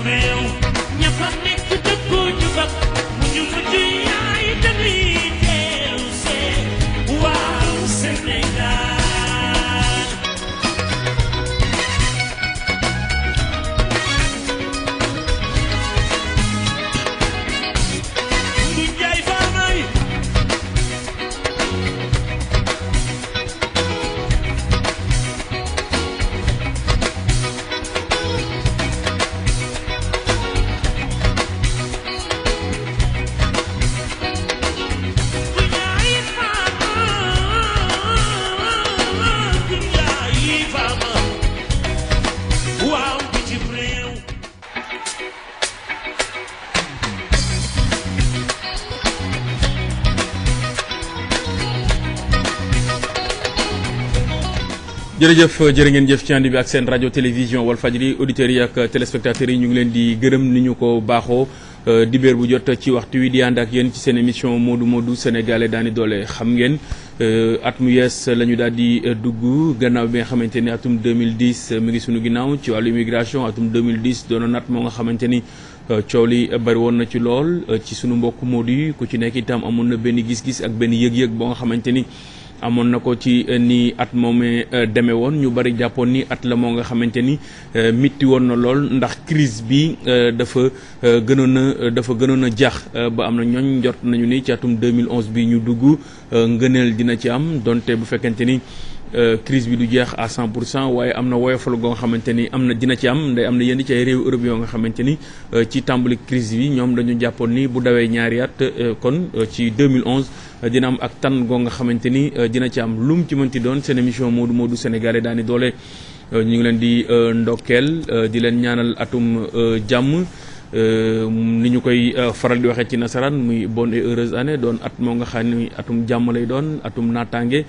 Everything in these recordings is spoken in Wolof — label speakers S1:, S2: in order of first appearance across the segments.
S1: réew ña fa nekk dëkkoo ñu bak mu ñu mujj yaay dañuy teew see waaw Sénégal.
S2: jërëjëf jërë ngeen jëf ci ànd bi ak seen rajo télévision Walfadjri auditeurs yi ak téléspectateurs yi ñu ngi leen di gërëm ni ñu ko baaxoo dibéer bu jot ci waxtu wi di ànd ak yéen ci seen émission Modou Modou sénégalais daani doole xam ngeen at mu yees la ñu daal di dugg gannaaw bi nga xamante ni atum 2010 mi ngi sunu ginnaaw ci wàllu immigration atum 2010 doonoon at moo nga xamante ni coow li bari woon na ci lool ci sunu mbokk Modou yi ku ci nekk itam amoon na benn gis-gis ak benn yëg-yëg boo nga xamante ni amoon na ko ci ni at moomee demee woon ñu bari jàppoon ni at la moo nga xamante ni mitti woon na lool ndax crise bi dafa gënoon a jax ba am na ñooñ njort nañu ni ci atum 2011 bi ñu dugg ngëneel dina ci am donte bu fekkente ni crise bi du jeex à 100% waaye am na woyofal goo nga xamante ni am na dina ci am nday am na yenn ci ay réew Europe yoo nga xamante ni ci tàmbali crise bi ñoom dañu jàppoon ni bu dawee ñaari at kon ci 2011 dina am ak tan goo nga xamante ni dina ci am lum ci mënti doon seen émission Modou Modou sénégalais daani doole ñu ngi leen di ndokkeel di leen ñaanal atum jàmm ni ñu koy faral di waxee ci nasaraan muy bonne et heureuse année doon at moo nga xam ni atum jàmm lay doon atum naataange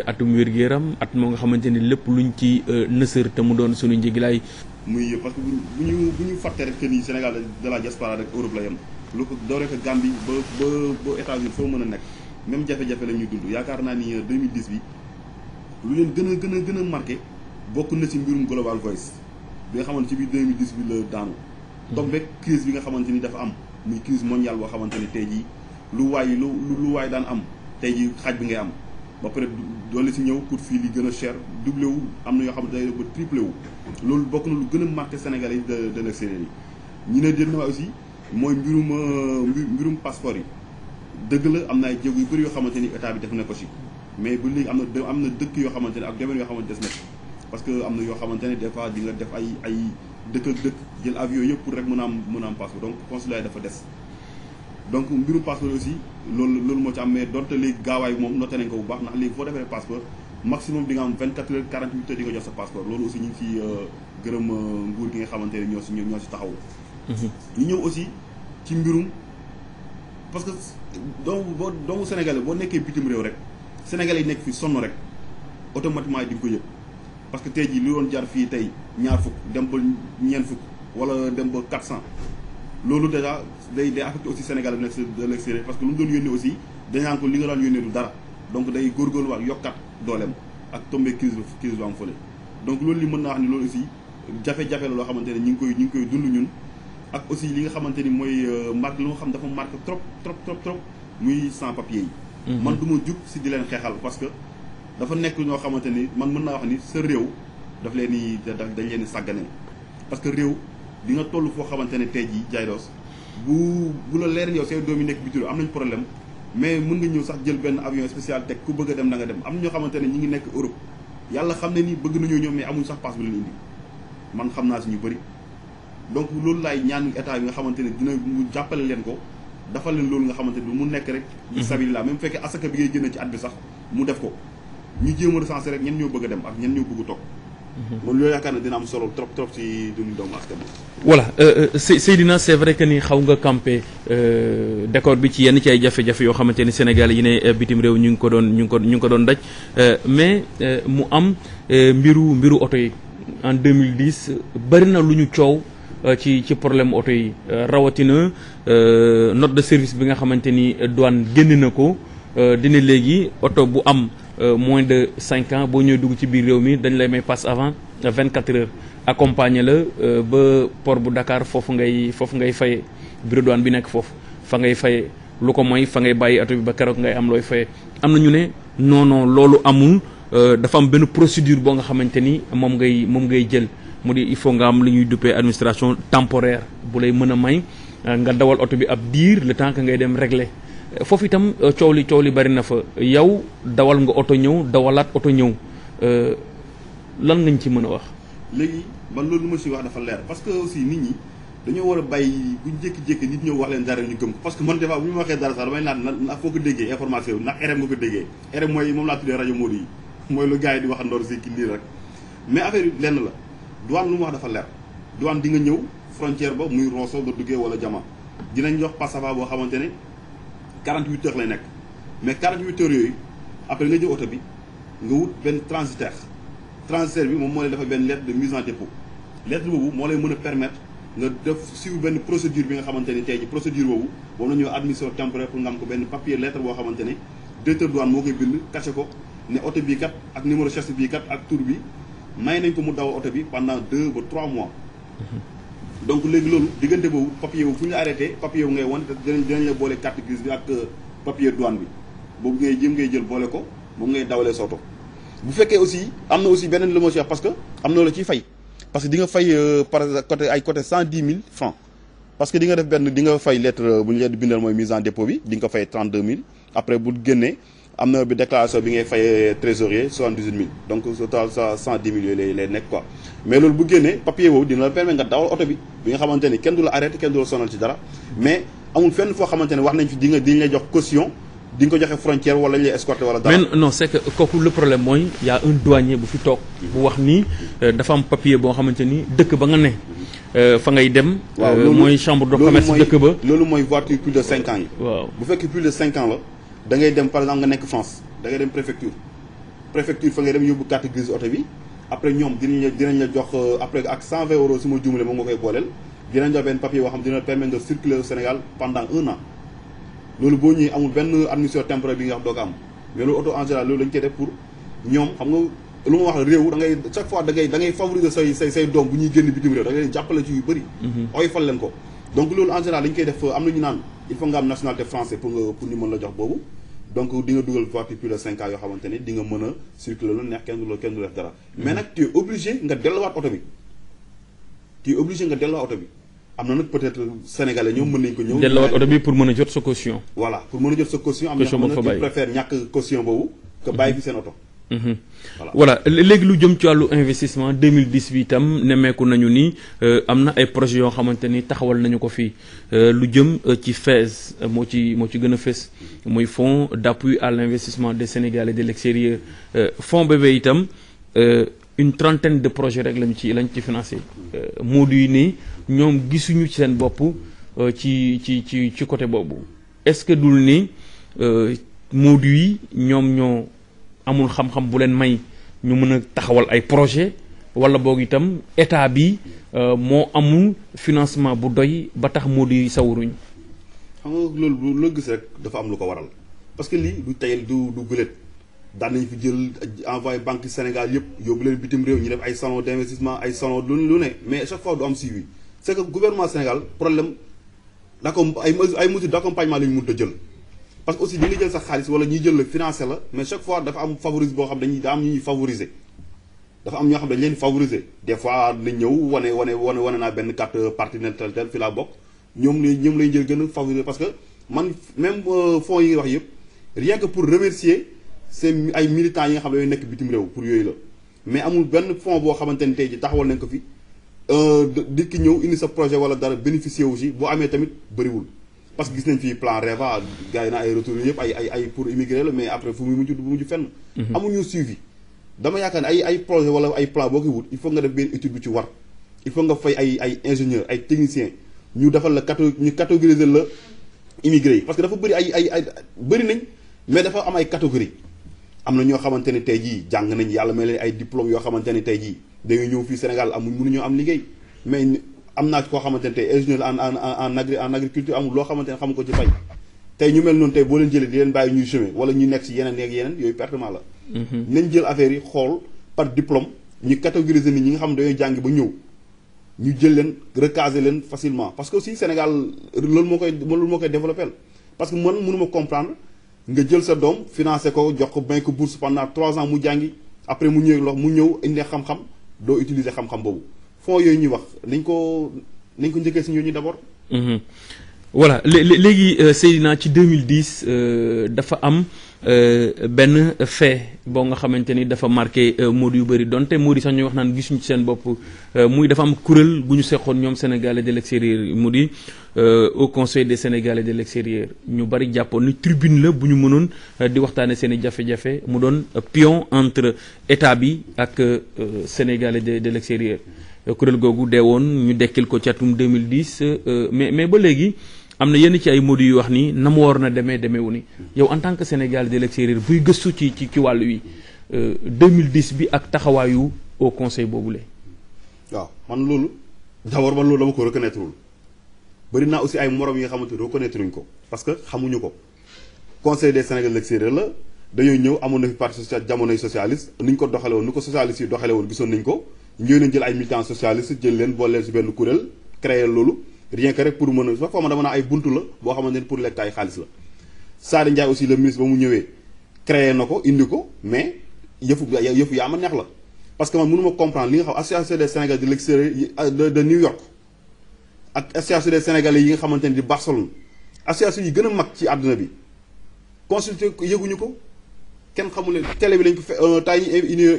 S2: atum wér-gu-yaram at moo nga xamante ni lépp luñ ci nësër te mu doon suñu njëgilaay.
S3: muy parce que bu ñu fàtte rek que ni Sénégal de la diaspora rek Europe la yem lu ko dooree ko Gambie ba États-Unis foo mën a nekk même jafe-jafe la ñuy dund yaakaar naa ni 2010 bi lu leen gën a marqué bokk na ci mbirum Global Voice bi nga xamante ci biir 2010 bi la daanu. tombé crise bi nga xamante ni dafa am muy crise mondiale boo xamante ni tey jii lu waay daan am tey jii xaaj bi ngay am ba pare doole si ñëw coût fii li gën a cher doublé wu am na yoo xamante ne ba triplé wu loolu bokk na lu gën a marqué Sénégalais yi de l'extérieur yi ñu ne dén na aussi mooy mbirum passeport yi dëgg la am na ay jéego yu bëri yoo xamante ni état bi def na ko si mais ba léegi am na dëkk yoo xamante ne ak domaine yoo xamante des na parce que am na yoo xamante ne des fois di nga def ay dëkk ak dëkk jël avion yëpp pour rek mën a am passeport donc consulat dafa des donc mbirum passeport aussi loolu moo ci am mais donte léegi gaawaay moom noté nañ ko bu baax ndax léegi foo defee passeport maximum di nga am 24 heures 48 heures di nga jox sa passeport loolu aussi ñu ngi ciy gërëm nguur gi nga xamante ne ñoo si taxaw ñu ñëw aussi ci mbirum parce que doomu sénégalais boo nekkee bitim réew rek sénégalais yi nekk fi sonn rek automatiquement di nga ko yëg parce que tey jii li doon jar fii tey ñaar fukk dem ba ñeent fukk wala dem ba 400 loolu déjà day affecté aussi Sénégal bi nekk de l'extérieur parce que lu mu doon yónnee aussi dañaan ko li nga daan yónnee du dara donc day góorgóorluwaat yokkat dooleem ak tombé crise bu am fële donc loolu li mën naa wax ni loolu aussi jafe-jafe la loo xamante ne ñi ngi koy dund ñun ak aussi li nga xamante ni mooy marque lu nga xam dafa marque trop muy sans papier yi man du ma jug si di leen xeexal parce que dafa nekk ñoo xamante ni man mën naa wax ni sa réew dañ leen di sàggane parce que réew di nga toll foo xamante ne tey jii Dieydos bu la leer yow say doom yi nekk bitim am nañ problème mais mën nga ñëw sax jël benn avion spécial teg ku bëgg a dem da nga dem am na ñoo xamante ne ñi ngi nekk Europe yàlla xam ne ni bëgg nañoo ñëw mais amuñ sax passe bu leen indi man xam naa si ñu bëri donc loolu laay ñaan état yi nga xamante ne dina mu jàppale leen ko dafa leen loolu nga xamante ne mu nekk rek bi sabilillah même bu fekkee asaka bi ngay génne ci at bi sax mu def ko ñu jéem a recensé rek ñen ñoo bëgg a dem ak ñen ñoo bëgg a toog loolu loolu yaakaar na dina am solo trop ci dundu doomu askan bi.
S2: voilà Seydina c'est vrai que ni xaw nga campé décor bi ci yenn ci ay jafe-jafe yoo xamante ni Sénégal yi ne bitim réew ñu ngi ko doon daj mais mu am mbiru oto yi en 2010 bari na lu ñu coow ci problème oto yi rawatina note de service bi nga xamante ni douane génn na ko dina léegi oto bu am moins de 5 ans boo ñëwee dugg ci biir réew mi dañ lay may passe avant 24 heures accompagner la ba port bu Dakar foofu ngay fayee bureau douane bi nekk foofu fa ngay fayee lu ko mooy fa ngay bàyyi oto bi ba keroog ngay am looy fayee am na ñu ne non loolu amul dafa am benn procédure boo nga xamante ni moom ngay jël mu di il faut nga am lu ñuy duppee administration temporaire bu lay mën a may nga dawal oto bi ab diir le temps que ngay dem régler foofu itam coow li bari na fa yow dawal nga oto ñëw dawalaat oto ñëw lan ngañ ci mën a wax.
S3: léegi man loolu lu ma si wax dafa leer parce que aussi nit ñi dañoo war a bàyyi buñ jékki-jékki nit ñëw wax leen dara ñu gëm ko parce que man des fois bu ñu ma waxee dara sax damay naan na foo ko déggee information bi ndax RM nga ko déggee RM mooy moom laa tuddee rajo Modou yi mooy lu gars yi di wax ndoor si kii rek mais affaire yi lenn la douane lu mu wax dafa leer douane di nga ñëw frontière ba muy Rosso nga duggee wala Jama dinañ jox passava boo xamante ne 48 heures lay nekk mais 48 heures yooyu après nga jël oto bi nga wut benn transitaire bi moom moo lay dafa benn lettre de mise en dépôt lettre boobu moo lay mën a permettre nga def suivre benn procédure bi nga xamante ne tey ji procédure boobu moom la ñuy wax admission temporaire pour nga am ko benn papier lettre boo xamante ne directeur douane moo koy bind caché ko ne oto bii kat ak numéro châssis bii kat ak tur bi may nañ ko mu daw oto bi pendant 2 ba 3 mois donc léegi loolu diggante boobu papier wu fu ñu la arrêté papier wu ngay wan dinañ la boole carte grise bi ak papier douane bi boobu ngay jël boole ko moom ngay dawalee sa oto bu fekkee aussi am na aussi beneen lu ma si wax parce que am na la ciy fay parce que di nga fay par côté 110 000 francs parce que di nga def benn di nga fay lettre bu ñu leen bindal mooy mise en dépôt bi di nga ko fay 32 000 après bu génnee am na bi déclaration bi ngay fay trésorier 78 000 donc total 110 000 yooyu lay nekk quoi mais loolu bu génnee papier boobu dina la permettre nga dawal oto bi nga xamante ni kenn du la arrêté kenn du la sonal ci dara mais amul fenn foo xamante ne wax nañ fi di nga lay jox caution di nga ko joxe frontière wala ñu lay escorter wala dara.
S2: mais non c'est que kooku le problème mooy y a un douanier bu fi toog bu wax ni dafa am papier boo xamante ni dëkk ba nga ne fa ngay dem.
S3: waaw loolu
S2: mooy chambre de commerce dëkk ba.
S3: loolu mooy voiture plus de 5 ans yi.
S2: waaw
S3: bu fekkee plus de 5 ans la da ngay dem par exemple nga nekk France da ngay dem préfecture fa ngay dem yóbbu carte grise oto bi après ñoom dinañ la jox après ak 120 euros su ma juumlee moom nga koy booleel dinañ jox benn papier boo xam dina permettre nga circuler au Sénégal pendant 1 an. loolu boo ñëwee amul benn admission temporaire bi nga xam doo ko am mais loolu auto en général loolu dañ koy def pour ñoom xam nga lu ma wax réew da ngay chaque fois da ngay favoriser say doom bu ñuy génn bitim réew da ngay jàppale ci yu bëri oyofal leen ko donc loolu en général dañ koy def am na ñu naan il faut nga am nationalité français pour ñu mën la jox boobu donc di nga dugal voiture plus de 5 ans yoo xamante ne di nga mën a circuler lu neex kenn du def dara mais nag tu es obligé nga delluwaat oto bi am na nag peut-être sénégalais ñoom mën nañ ko ñëw.
S2: delluwaat oto bi pour mën a jot sa caution.
S3: voilà pour mën a jot sa caution. am na ñoo xam ne préfère ñàkk caution boobu. que bàyyi fi seen oto.
S2: voilà léegi lu jëm ci wàllu investissement 2010 bi itam nemmeeku nañu ni am na ay projets yoo xamante ni taxawal nañu ko fii lu jëm ci FAISE moo ci gën a fës muy fonds d'appui à l'investissement des Sénégalais de l'extérieur fonds bébé itam une trentaine de projets rek lañ ci financé Modou yi nii ñoom gisuñu ci seen bopp ci côté boobu est-ce que dul ni Modou yi ñoom ñoo amul xam-xam bu leen may ñu mën a taxawal ay projet wala boog itam état bi moo amul financement bu doy ba tax Modou yi sawaruñ.
S3: xam nga loolu loo gis rek dafa am lu ko waral parce que lii du tayal du gulet daan nañ fi jël envoyé banque Sénégal yëpp yóbbu leen bitim réew ñu def ay salon d'investissement ay salon lu ne mais chaque fois du am suivi c'est que gouvernement Sénégal problème ay mesures d'accompagnement la ñu mënut a jël. parce que aussi di nga jël sa xaalis wala ñuy jël la financé la mais chaque fois dafa am favorise boo xam daa am ñuy favoriser dafa am ñoo xam dañ leen favoriser des fois nañ ñëw wane naa benn carte partenaire tel fi laa bokk ñoom lay jël gën a favoriser parce que man même fonds yi nga wax yëpp rien que pour remercier seen ay militants yi nga xam ne yooyu nekk bitim réew pour yooyu la mais amul benn fonds boo xamante ni tey ji taxawal nañ ko fi di ki ñëw indi sa projet wala dara bénéficier wu si boo amee tamit bëriwul parce que gis nañ fii plan REVA gars yi na ay retour yëpp ay pour immigré la mais après fu muy mujj fenn amuñu suivi dama yaakaar ne ay projet wala ay plan boo koy wut il faut nga def benn étude bu ci war il faut nga fay ay ingénieur ay technicien ñu defal la ñu catégoriser la immigré yi parce que dafa bëri ay bëri nañ mais dafa am ay catégorie am na ñoo xamante ne tey jii jàng nañ yàlla may leen ay diplôme yoo xamante ne tey jii dañuy ñëw fii Sénégal mënuñoo am liggéey mais am naa koo xamante ne tey ingénieur en agriculture amul loo xamante ne xamu ko ci fay tey ñu mel noonu tey boo leen jëlee di leen bàyyi ñuy chemin wala ñu nekk si yeneen ak yeneen yooyu pertement la nañ jël affaire yi xool par diplôme ñu catégoriser nit ñi nga xam ne dañoo jàngi ba ñëw ñu jël leen recaser leen facilement parce que aussi Sénégal loolu moo koy développé parce que man mënuma comprendre nga jël sa doom financé ko jox ko may ko bourse pendant 3 ans mu jàngi après mu ñëw indi xam-xam doo utiliser xam-xam boobu fonds yooyu ñuy wax nañ ko njëkkee si ñooñu d'abord.
S2: voilà léegi Seydina ci 2010 dafa am benn fait boo nga xamante ni dafa marqué Modou yu bëri donte Modou sax ñuy wax naan gisuñu ci seen bopp muy dafa am kuréel gu ñu seqoon ñoom Sénégalais de l'extérieur mu di au conseil des Sénégalais de l'extérieur ñu bëri jàppoon ni tribune la bu ñu mënoon di waxtaane seen i jafe-jafe mu doon pion entre état bi ak Sénégalais de l'extérieur kuréel googu dee woon ñu dekkil ko ci atum 2010 mais ba léegi am na yenn ci ay Modou yu wax ni na mu war na demeewu ni yow en tant que Sénégalais de l'extérieur buy gëstu ci wàllu wi 2010 bi ak taxawaayu au conseil boobule.
S3: waaw man loolu d'abord man loolu dama ko reconnaître wul bëri naa aussi ay morom yi nga xamante ne reconnaître wuñ ko parce que xamuñu ko conseil des Sénégalais de l'extérieur la dañoo ñëw amoon na fi parti social jamonoy socialiste ni ñu ko doxale woon ni ko socialiste yi doxale woon gisoon nañ ko ñëw nañ jël ay militants socialistes jël leen boole leen si benn kuréel créer loolu rien que rek pour mën a sax foo ma dama naa ay buntu la boo xamante ne pour lekk ay xaalis la Sadi Ndiaye aussi le ministre ba mu ñëwee créé na ko indi ko mais yëfu yaa ma neex la parce que man mënu ma comprendre li nga xam association des Sénégalais de l'extérieur de New York ak association des Sénégalais yi nga xamante ne di Barcelone association yi gën a mag ci àdduna bi consulté yëguñu ko kenn xamul leen télé bi lañ ko tay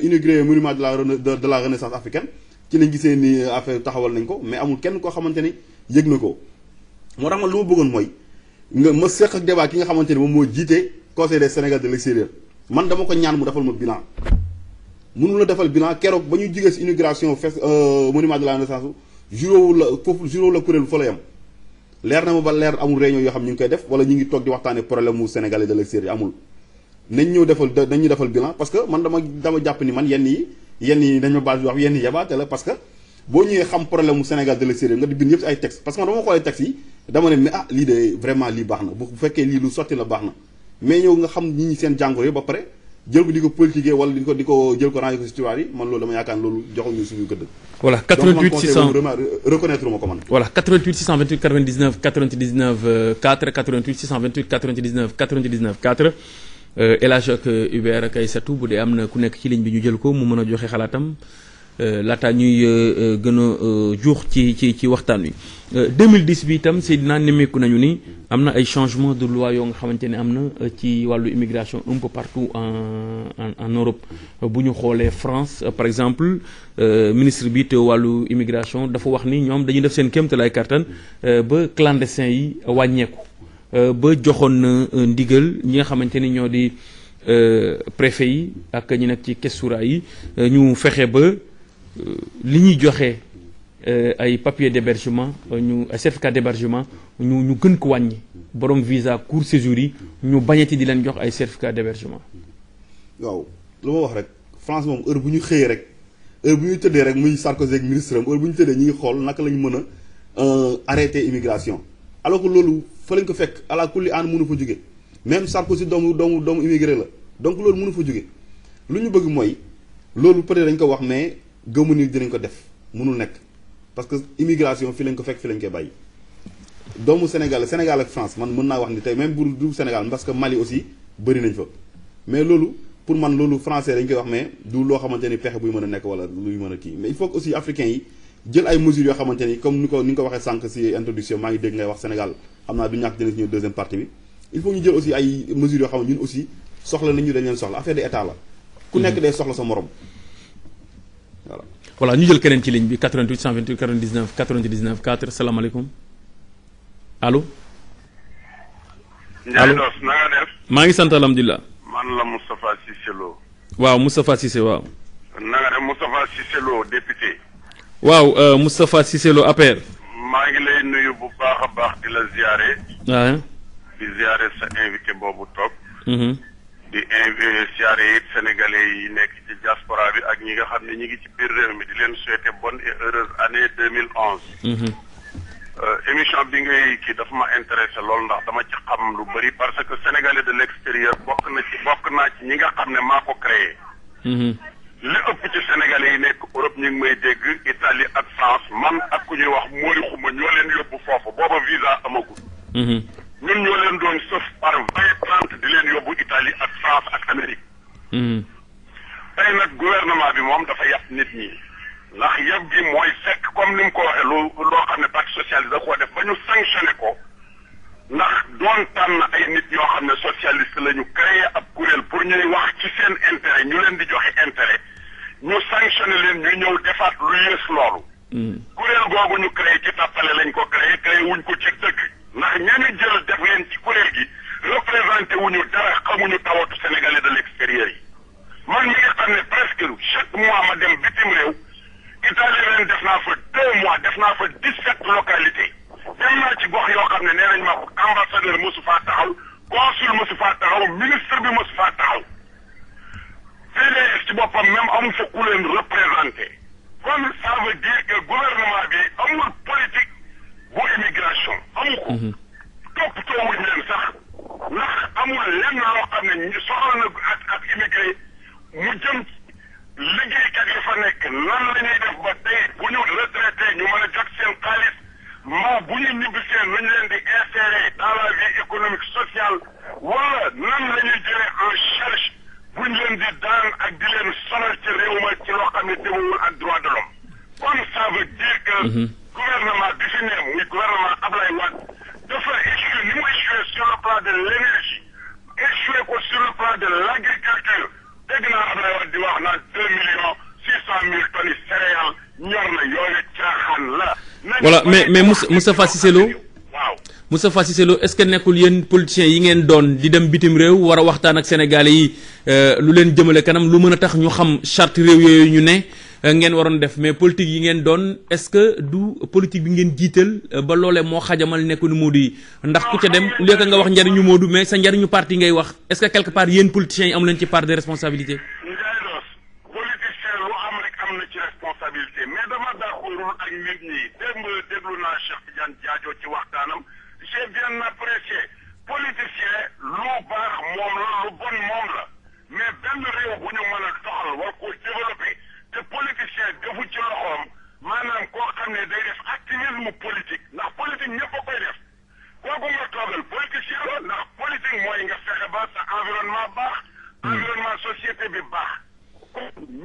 S3: inauguré monument de la renaissance africaine ci lañ gisee ni affaire taxawal nañ ko mais amul kenn koo xamante ni yëg na ko moo tax man lu ma bëggoon mooy nga ma seq ak débat ki nga xamante ni moom moo jiite conseil des Sénégalais de l'extérieur man dama ko ñaan mu defal ma bilan mënu la defal bilan keroog ba ñu jigee si inauguration monument de la renaissance juróowu la foofu juróowu la kuréel fa la yam leer na ma ba leer amul réunion yoo xam ñu ngi koy def wala ñu ngi toog di waxtaane problème mu Sénégalais de l'extérieur amul nañ ñu defal bilan parce que man dama jàpp ni man yenn yi dañ ma base wax yenn yi yabaate la parce que boo ñëwee xam problème mu Sénégal de l'extérieur nga di bind yëpp si ay texte parce que man dama xoolee texte yi dama ne mais lii de vraiment lii baax na bu fekkee lii lu sotti la baax na mais ñëw nga xam ñi seen jàngoro yi ba pare jël ko di ko politiquer wala di ko jël ko ranger ko si tiroir yi man loolu dama yaakaar loolu joxuñu suñu gëdd.
S2: voilà 88 600
S3: reconnaître ma ko man.
S2: voilà 88 628 99 99 4 88 628 99 99 4 El Hadj ak Hubert ak Aïssatou bu dee am na ku nekk ci ligne bi ñu jël ko mu mën a joxe xalaatam laata ñuy gën a juux ci waxtaan wi 2010 bi itam Seydina nemmeeku nañu ni am na ay changement de loi yoo nga xamante ne am na ci wàllu immigration un peu partout en Europe bu ñu xoolee France par exemple ministre bi te wàllu immigration dafa wax ni ñoom dañuy def seen kéemtalaay kattan ba clandestin yi wàññeeku ba joxoon na ndigal ñi nga xamante ni ñoo di préfet yi ak ñi nekk ci questura yi ñu fexe ba li ñuy joxe ay papier d'hébergement ay certificat d'hébergement ñu gën ko wàññi borom visa court séjour yi ñu bañati di leen jox ay certificat d'hébergement.
S3: waaw lu ma wax rek France moom heure bu ñu xëyee rek heure bu ñu tëddee rek muy Sarkozy ak ministre am heure bu ñu tëddee ñu ngi xool naka la ñu mën a arrêter immigration alors que loolu fa lañ ko fekk ala kulli aan mënu fa jóge même Sarkozy doomu immigré la donc loolu mënu fa jóge lu ñu bëgg mooy loolu peut-être dañ ko wax mais gëmu ni dinañ ko def mënul nekk parce que immigration fi lañ ko fekk fi lañ koy bàyyi doomu Sénégal ak France man mën naa wax ni tey même bu du Sénégal parce que Mali aussi bëri nañ fa mais loolu pour man loolu français dañ koy wax mais du loo xamante ni pexe buy mën a nekk wala luy mën a kii mais il faut que aussi africains yi jël ay mesures yoo xamante ni comme ni nga ko waxee sànq ci introduction maa ngi dégg ngay wax Sénégal xam naa du ñàkk dina ci ñëw deuxième partie bi il faut ñu jël aussi ay mesures yoo xam ne ñun aussi soxla nañu dañ leen soxla affaire de état la ku nekk day soxla sa morom
S2: voilà ñu jël keneen ci ligne bi 88 128 99 99 4 salaamaaleykum allo.
S4: Ndiaye Dos na nga def.
S2: maa ngi sant alhamdulilah.
S4: man la Moustapha Cissé Lo.
S2: waaw Moustapha Cissé waaw.
S4: na nga def Moustapha Cissé Lo député.
S2: waaw Moustapha Cissé Lo APR.
S4: maa ngi lay nuyu bu baax a baax di la ziare.
S2: waaw.
S4: di ziare sa invité boobu toog. di ziare it sénégalais yi nekk ci diaspora bi ak ñi nga xam ne ñi ngi ci biir réew mi di leen souhaiter bonne et heureuse année 2011. émission bi ngay kii dafa ma intéressé lool ndax dama ci xam lu bëri parce que sénégalais de l'extérieur bokk naa ci ñi nga xam ne maa ko créé. li ëpp ci sénégalais yi nekk Italie ak France ak Amérique. tey nag gouvernement bi moom dafa yàpp nit ñi ndax yëpp gi mooy fekk comme ni mu ko waxee loo xam ne parti socialiste da koo def ba ñu sanctionné ko ndax doon tànn ay nit ñoo xam ne socialiste la ñu créé ab kuréel pour ñuy wax ci seen intérêt ñu leen di joxe intérêt ñu sanctionné leen ñu ñëw defaat lu yées loolu. kuréel googu ñu créé ci tàppale lañ ko créé wuñ ko ci dëgg ndax ñañu jël def leen ci kuréel gi représenté wuñu dara xamuñu tawatu sénégalais de l'extérieur yi. man mi nga xam ne presque chaque mois ma dem bitim réew Italie ren def naa fa 2 mois def naa fa 17 localités dem naa ci gox yoo xam ne nee nañ ma ko ambassadeur mosu faa taxaw consul mosu faa taxaw ministre bi mosu faa taxaw PDS ci boppam même amu fa ku leen représenté kon ça veut dire que gouvernement bi amul politique bu immigration amu ko toppatoo wuñ leen sax ndax amul lenn loo xam ne ñu soxla na ak immigré mu jëm liggéeykat yi fa nekk nan la ñuy def ba tey bu ñu retraité ñu mën a jot seen xaalis maa bu ñu ñibbisee nañ leen di insérer dans la vie économique sociale wala nan la ñuy jëlee en charge bu ñu leen di daan ak di leen sonal ci réew ma ci loo xam ne teewul ak droit de l'homme kon ça veut dire que gouvernement bi fi ne muy gouvernement Ablaye Wade dafa échoué ni mu échoué sur le plan de l'énergie échoué ko sur le plan de l'agriculture dégg naa Ablaye Wade di wax naan 2,6 millions tonnes céréales ñor na yooyu caaxaan la.
S2: voilà mais Moustapha Cissé Lo
S4: waaw
S2: Moustapha Cissé Lo est-ce que nekkul yéen politiciens yi ngeen doon di dem bitim réew war a waxtaan ak sénégalais yi lu leen jëmale kanam lu mën a tax ñu xam charte réew yooyu ñu ne ngeen waroon def mais politique yi ngeen doon est-ce que du politique bi ngeen jiital ba loolee moo xajamal nekk nu Moodu yi ndax ku ca dem léeg nga wax njariñu Moodu mais sa njariñu parti ngay wax est-ce que quelque part yéen politiciens yi amu leen ci part de responsabilité.
S4: responsabilité mais dama d'accordul ak nit ñi démb déglu naa Cheikh Tidiane Diadio ci waxtaanam j'ai bien apprécié politicien lu baax moom la lu bon moom la mais benn réew bu ñu mën a doxal war koo développer te politicien defu ci loxoom maanaam koo xam ne day def activisme politique ndax politique ñëpp a koy def kooku nga toogal politicien la ndax politique mooy nga fexe ba sa environnement baax environnement société bi baax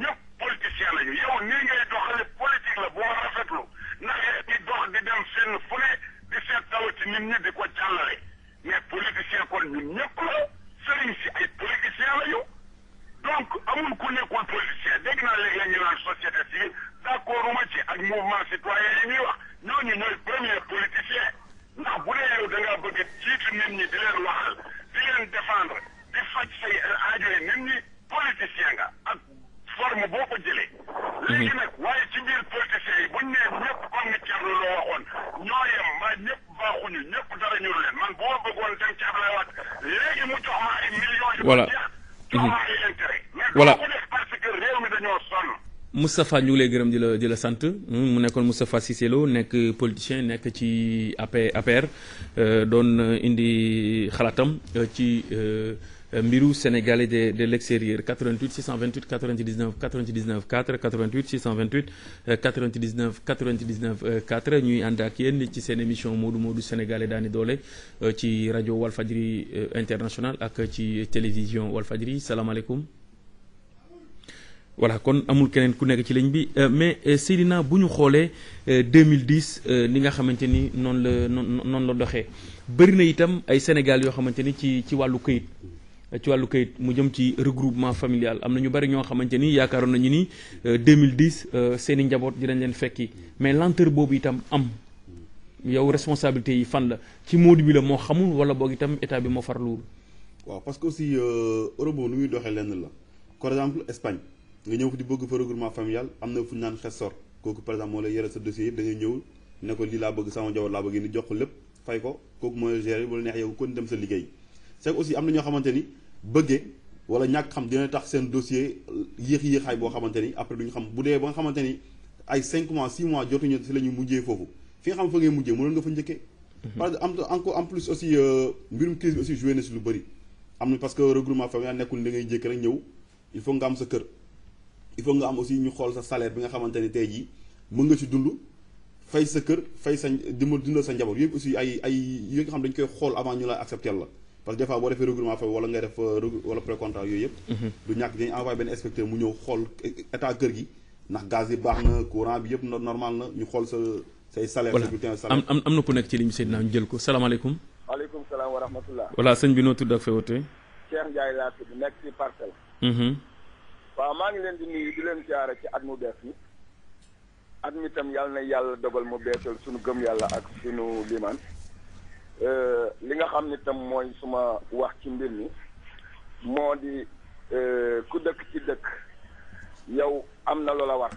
S4: ñëpp politicien lañu yow nii ngay doxale politique la bu ma rafetlu ndax di dox di dem fenn fu ne di seet tawati nit ñi di ko jàllale mais politicien kon ñun ñëpp la sëriñ si ay politicien lañu donc amul ku nekkul politicien dégg naa léegi la ñu naan société civile d'accorduma ci ak mouvement citoyen yi ñuy wax ñooñu ñooy premier politicien ndax bu dee yow da ngaa bëgg jiitu nit ñi di leen waxal di leen défendre di faj say aajo yi nit ñi politicien nga ak forme boo ko jëlee. léegi nag waaye ci biir politiciens yi buñ nee ñëpp comme ni Thierno Lo waxoon ñoo yem mbaa ñëpp baaxuñu ñëpp dara ñuru leen man boo bëggoon dem ci Ablaye Wade léegi mu jox ma ay millions yu
S2: voilà
S4: jox ma ay intérêt mais
S2: voilà
S4: doo ko def parce que réew mi dañoo sonn.
S2: Moustapha ñu ngi lay gërëm di la sant mu nekkoon Moustapha Cissé Lo nekk politicien nekk ci APR doon indi xalaatam ci mbiru sénégalais de l'extérieur 88 628 99 99 4 88 628 99 99 4 ñuy ànd ak yéen ci seen émission Modou Modou sénégalais daani doole ci rajo Walfadjri international ak ci télévision Walfadjri salaamaaleykum. voilà kon amul keneen ku nekk ci ligne bi mais Seydina bu ñu xoolee 2010 li nga xamante ni noonu la doxee bëri na itam ay Sénégal yoo xamante ni ci wàllu këyit mu jëm ci regroupement familial am na ñu bëri ñoo xamante ni yaakaaroon nañu ni 2010 seen i njaboot dinañ leen fekki mais lenteur boobu itam am yow responsabilité yi fan la ci Modou bi la moo xamul wala boog itam état bi moo farluwul.
S3: waaw parce que aussi Europe nu muy doxee lenn la par exemple Espagne. nga ñëw fi di bëgg fa regroupement familial am na fu ñu naan xesor kooku par exemple moo lay yore sa dossier yëpp da ngay ñëw ne ko lii laa bëgg sama njaboot laa bëgg ni jox ko lépp fay ko kooku mooy gérer bu la neex yow kon dem sa liggéey c'est que aussi am na ñoo xamante ni bëggee wala ñàkk xam dina tax seen dossier yéexaay boo xamante ni après duñu xam bu dee ba nga xamante ni ay 5 mois 6 mois jotuñu si la ñu mujjee foofu fi nga xam fa ngay mujjee mënoon nga fa njëkkee parce que encore en plus aussi mbirum crise bi aussi joué na si lu bëri am na parce que regroupement familial nekkul da ngay njëkk rek ñëw il faut nga am sa kër il faut nga am aussi ñu xool sa salaire bi nga xamante ni tey jii mën nga ci dund fay sa kër fay sa dundal sa njaboot yëpp aussi ay yi nga xam dañ koy xool avant ñu la accepter la parce que des fois boo defee regroupement famille wala ngay def wala précomptant yooyu yëpp du ñàkk dañu envoyé benn inspecteur mu ñëw xool état kër gi ndax gaz yi baax na courant bi yëpp normal na ñu xool say salaire
S2: voilà
S3: sa bulletin salaire
S2: am na ku nekk ci ligne bi Seydina ñu jël ko salaamaaleykum.
S5: waaleykum salaam wa rahmatullah.
S2: voilà sëñ bi noo tudd ak feewote.
S5: Cheikh Ndiaye laa tudd nekk ci Parcelles. waaw maa ngi leen di nuyu di leen siyaare ci at mu bees mi at mi tam yàlla na yàlla dogal mu beesal suñu gëm yàlla ak suñu limaan li nga xam ni tam mooy suma wax ci mbir mi moo di ku dëkk ci dëkk yow am na loola war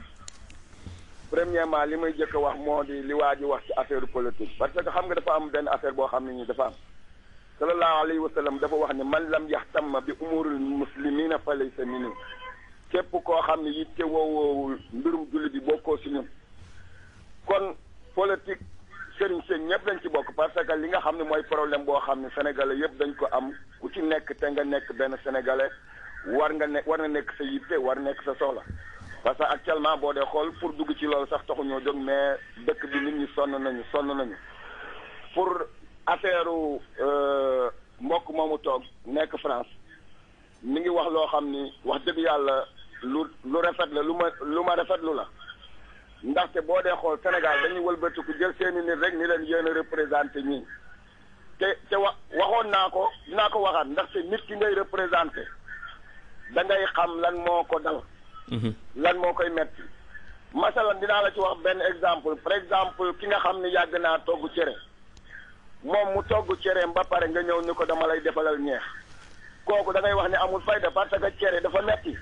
S5: premièrement li may jëkk a wax moo di li waa ji wax ci affaire politique parce que xam nga dafa am benn affaire boo xam ne nii dafa am sallallahu alayhi wa sallam dafa wax ne man lam yaxtamma bi umurul muslimina fa laysa minhum képp koo xam ne yitte woowul mbirum julli bi bokkoo si ñun kon politique sëriñ sëñ ñëpp dañ ci bokk parce que li nga xam ne mooy problème boo xam ne sénégalais yëpp dañ ko am ku ci nekk te nga nekk benn sénégalais war na nekk sa yitte war nekk sa soxla parce que actuellement boo dee xool pour dugg ci loolu sax taxuñoo jóg mais dëkk bi nit ñi sonn nañu pour affaire mbokk moomu toog nekk France mi ngi wax loo xam ni wax dëgg yàlla lu rafet la lu ma rafetlu la ndaxte boo dee xool Sénégal dañuy wëlbatiku jël seeni nit rek ni leen yéen a représenté ñii te waxoon naa ko dinaa ko waxaat ndaxte nit ki ngay représenté da ngay xam lan moo ko dal lan moo koy metti masalan dinaa la ci wax benn exemple par exemple ki nga xam ni yàgg naa togg cere moom mu togg cereem ba pare nga ñëw ni ko dama lay defalal ñeex kooku da ngay wax ne amul fayda parce que cere dafa metti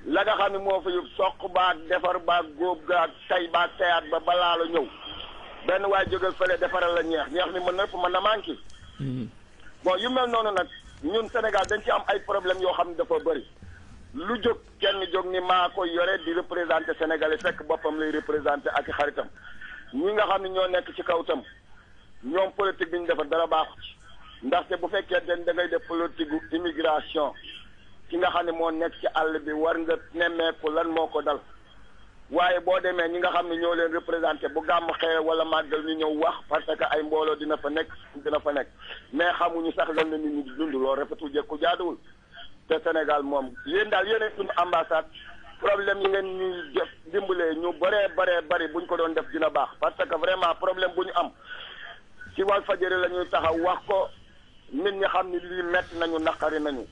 S5: la nga xam ne moo fa yóbbu soq baag defar baag góob gaag tay baag tayaat ba balaa la ñëw benn waay jógal fële defaral la ñeex mi mën na ëpp mën na manqué bon yu mel noonu nag ñun Sénégal dañ ci am ay problème yoo xam ne dafa bëri lu jóg kenn jóg ni maa koy yore di représenté Sénégalais fekk boppam lay représenté ak xaritam ñi nga xam ne ñoo nekk ci kaw tam ñoom politique bi ñu defar dara baaxu ci ndaxte bu fekkee da ngay def politique gu immigration ki nga xam ne moo nekk ci àll bi war nga nemmeeku lan moo ko dal waaye boo demee ñi nga xam ne ñoo leen représenté bu gàmm xewe wala màggal ñu ñëw wax parce que ay mbooloo dina fa nekk mais xamuñu sax lan la nit ñi di dund loolu rafetul jekku jaaduwul te Sénégal moom yéen daal yéen suñu ambassade problème yi ngeen ñuy def dimbalee ñu bëree buñ ko doon def dina baax parce que vraiment problème bu ñu am ci Walfadjri la ñuy taxaw wax ko nit ñi xam ni lii metti nañu naqari nañu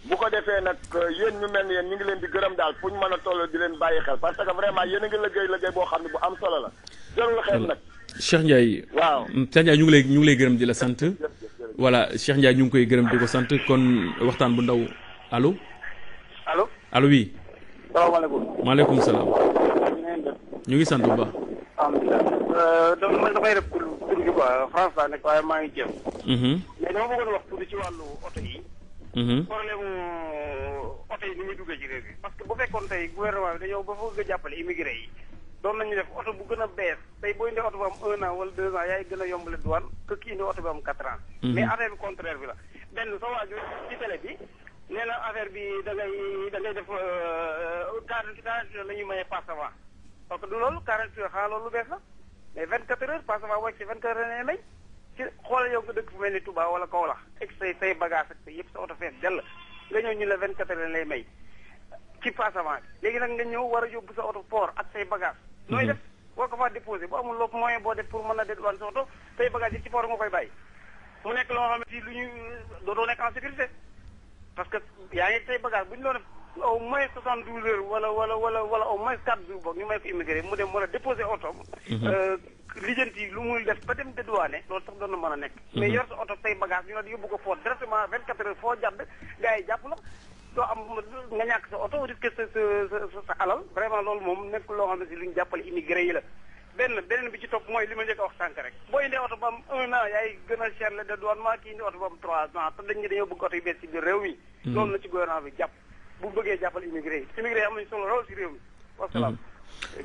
S5: bu ko defee nag yéen ñu mel ni yéen ñu ngi leen di gërëm daal fu ñu mën a toll di leen bàyyi xel parce que vraiment yéen a ngi liggéey boo xam ne bu am solo la jarul xel nag
S2: Cheikh Ndiaye
S5: waaw
S2: Cheikh Ndiaye ñu ngi lay gërëm di la sant voilà Cheikh Ndiaye ñu ngi koy gërëm di ko sant kon waxtaan bu ndaw allo allo oui
S5: salaamaaleykum
S2: maaleykum salaam ñu ngi sant bu baax
S5: man damay def tur bi quoi France laa nekk waaye maa ngi jéem mais dama bëggoon wax tuuti ci wàllu oto yi problème oto yi ni muy duggee ci réew mi parce que bu fekkoon tey gouvernement bi dañoo ba fa bëgg a jàppale immigré yi doon nañu def oto bu gën a bees tey boo indee oto bu am 1 an wala 2 ans yaay gën a yombale douane que ki indi oto bi am 4 ans mais affaire bi contraire bi la benn sa waaju ci télé bi nee na affaire bi da ngay def 48 heures la ñuy maye passe avant parce que du loolu 48 heures xanaa loolu lu bees la mais 24 heures passe avant wàcc ci 24 heures la may ci xoolal yow nga dëkk fu mel ni Touba wala Kaolack ak say bagage ak yëpp sa oto fees dell nga ñëw ñu la 24 heures lay may ci passe avant léegi nag nga ñëw war a yóbbu sa oto port ak say bagage nooy def war ko faa déposé bu amul loolu moyen boo def pour mën a dédouane sa oto say bagage yi ci port nga koy bàyyi mu nekk loo xam ne lu ñu dootoo nekk en sécurité parce que yaa ngi say bagage bu ñu doon def au moins 72 heures wala au moins 4 jours boog ñu may ko immigré mu dem mën a déposé oto lijjanti lu muy def ba dem dédouane loolu sax doon na mën a nekk mais yor sa oto say bagage ñu la yóbbu ko fort directement 24 heures foo jàdd gars yi jàpp la doo am nga ñàkk sa oto risque sa alal vraiment loolu moom nekk loo xam ne si lu ñu jàppale immigré yi la beneen bi ci topp mooy li ma njëkk a wax sànq rek boo indee oto ba am 1 an yaay gën a cher le dédouanement kii indi oto ba am 3 ans te dañ ne dañoo bëgg oto yu bees ci biir réew mi loolu na ci gouvernement bi jàpp bu bëggee jàppale immigré yi immigré yi am nañu solo lool si réew mi wasalaam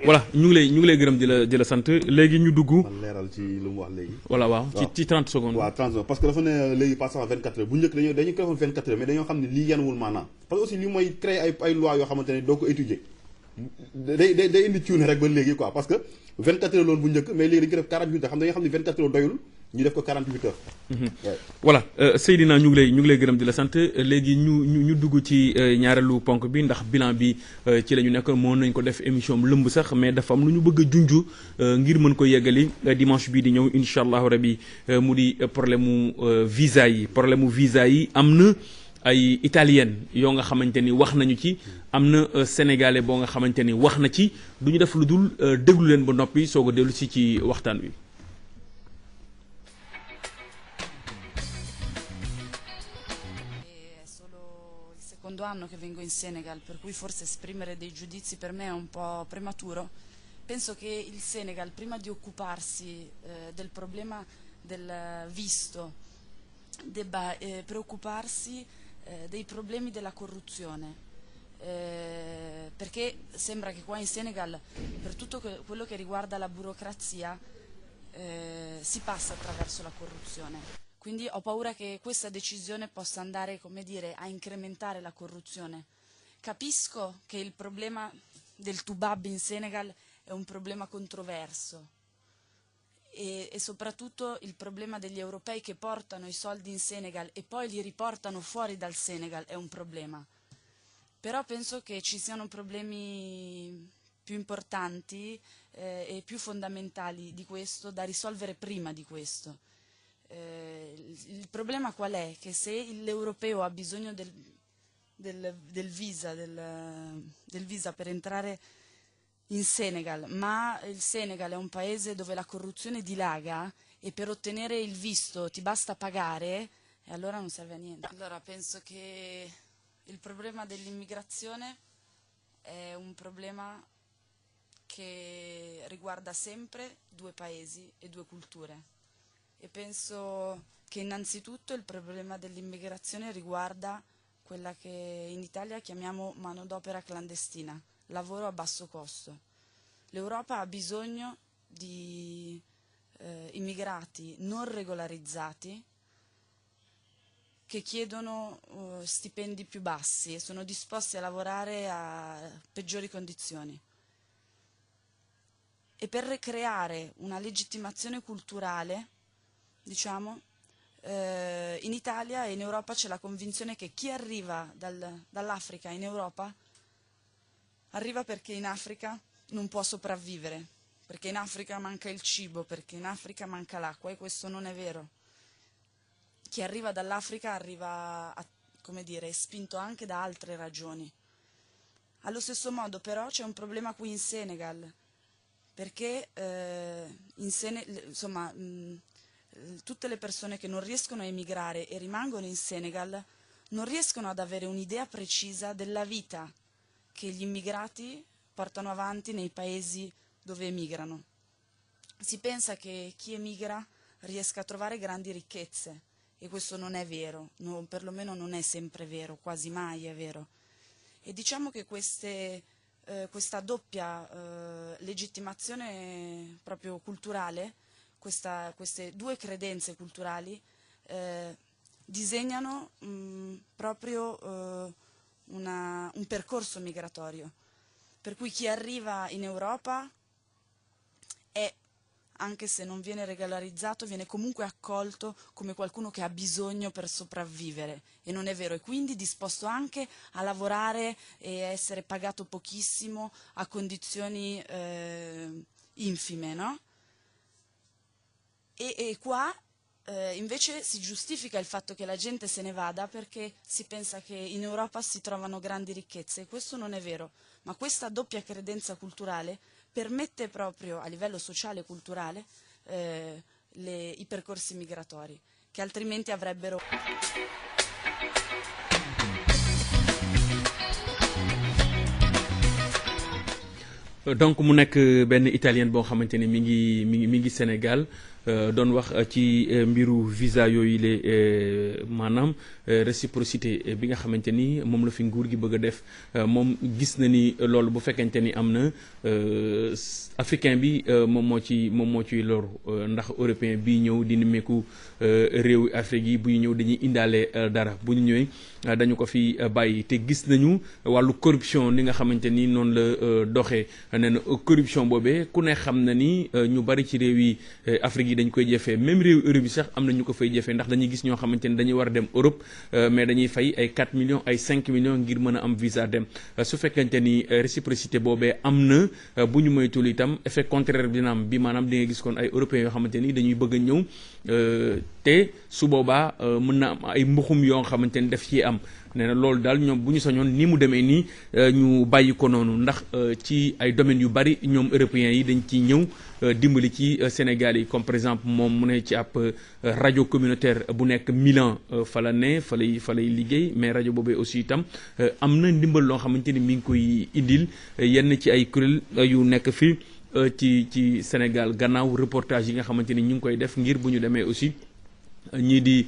S2: voilà ñu ngi lay gërëm di la sant léegi ñu dugg
S3: man leeral ci lu mu wax léegi
S2: voilà waaw ci 30 secondes
S3: waaw 30 secondes parce que dafa ne léegi passe en 24 heures bu njëkk dañu ko defoon 24 heures mais dañoo xam ne lii yanuwul maanaam parce que aussi lii mooy créer ay loi yoo xamante ne doo ko étudier day indi cuune rek ba léegi quoi parce que 24 heures loolu bu njëkk mais léegi dañu ko def 48 heures xam ne 24 heures doyul ñu def ko 48 heures.
S2: voilà Seydina ñu ngi lay gërëm di la sant léegi ñu dugg ci ñaareelu ponk bi ndax bilan bi ci la ñu nekk moo nañ ko def émission lëmb sax mais dafa am lu ñu bëgg a junj ngir mën ko yeggali dimanche bii di ñëw incha allahu rabi mu di problème mu visa yi am na ay italienne yoo nga xamante ni wax nañu ci am na sénégalais boo nga xamante ni wax na ci du ñu def lu dul déglu leen ba noppi soog a dellu si ci waxtaan wi.
S6: Anno che vengo in Senegal, per cui forse esprimere dei giudizi per me è un po' prematuro. Penso che il Senegal, prima di occuparsi del problema del visto, debba preoccuparsi dei problemi della corruzione, perché sembra che qua in Senegal, per tutto quello che riguarda la burocrazia, si passa attraverso la corruzione. Quindi ho paura che questa decisione possa andare, come dire, a incrementare la corruzione. Capisco che il problema del Toubab in Senegal è un problema controverso e soprattutto il problema degli europei che portano i soldi in Senegal e poi li riportano fuori dal Senegal è un problema. Però penso che ci siano problemi più importanti e più fondamentali di questo da risolvere prima di questo. Il problema qual è? Che se l'europeo ha bisogno del visa per entrare in Senegal, ma il Senegal è un paese dove la corruzione dilaga e per ottenere il visto ti basta pagare, e allora non serve a niente. Allora penso che il problema dell'immigrazione è un problema che riguarda sempre due paesi e due culture. E penso che innanzitutto il problema dell'immigrazione riguarda quella che in Italia chiamiamo manodopera clandestina, lavoro a basso costo. L'Europa ha bisogno di immigrati non regolarizzati che chiedono stipendi più bassi e sono disposti a lavorare a peggiori condizioni. E per creare una legittimazione culturale, diciamo, in Italia e in Europa c'è la convinzione che chi arriva dall'Africa in Europa arriva perché in Africa non può sopravvivere, perché in Africa manca il cibo, perché in Africa manca l'acqua, e questo non è vero. Chi arriva dall'Africa arriva, come dire, spinto anche da altre ragioni. Allo stesso modo però c'è un problema qui in Senegal, perché tutte le persone che non riescono a emigrare e rimangono in Senegal non riescono ad avere un'idea precisa della vita che gli immigrati portano avanti nei paesi dove emigrano. Si pensa che chi emigra riesca a trovare grandi ricchezze e questo non è vero, perlomeno non è sempre vero, quasi mai è vero. E diciamo che questa doppia legittimazione proprio culturale, queste due credenze culturali disegnano proprio un percorso migratorio, per cui chi arriva in Europa è, anche se non viene regolarizzato, viene comunque accolto come qualcuno che ha bisogno per sopravvivere, e non è vero, e quindi disposto anche a lavorare e a essere pagato pochissimo a condizioni infime, no? E qua invece si giustifica il fatto che la gente se ne vada perché si pensa che in Europa si trovano grandi ricchezze, e questo non è vero, ma questa doppia credenza culturale permette proprio a livello sociale e culturale i percorsi migratori, che altrimenti avrebbero...
S2: donc mu nekk benn italienne boo xamante ni mi ngi Sénégal doon wax ci mbiru visa yooyu le maanaam réciprocité bi nga xamante ni moom la fi nguur gi bëgg a def moom gis na ni loolu bu fekkente ni am na africain bi moom moo ciy loru ndax européen bi ñëw di nemmeeku réewu Afrique yi bu ñu ñëw dañuy indaale dara bu ñu ñëwee dañu ko fi bàyyi te gis nañu wàllu corruption li nga xamante ni noonu la doxee nee na corruption boobee ku ne xam na ni ñu bari ci réew yi Afrique yi dañ koy jëfee même réew Europe yi sax am na ñu ko fay jëfee ndax dañuy gis ñoo xamante ni dañuy war a dem Europe mais dañuy fay ay 4 millions ay 5 millions ngir mën a am visa dem su fekkente ni réciprocité boobee am na bu ñu moytul itam effet contraire bi dina am bi maanaam di nga gis kon ay européens yoo xamante ni dañuy bëgg a ñëw te su boobaa mën na am ay mbuxum yoo xamante ni daf ciy am nee na loolu daal ñoom bu ñu sañoon ni mu demee nii ñu bàyyi ko noonu ndax ci ay domaines yu bari ñoom européens yi dañ ciy ñëw dimbali ci Sénégal yi comme par exemple moom mu ne ci ab rajo communautaire bu nekk Milan fa la ne fa lay liggéey mais rajo boobee aussi itam am na ndimbal loo xamante ni mi ngi koy indil yenn ci ay kuréel yu nekk fii ci Sénégal gannaaw reportage yi nga xamante ni ñu ngi koy def ngir bu ñu demee aussi ñii di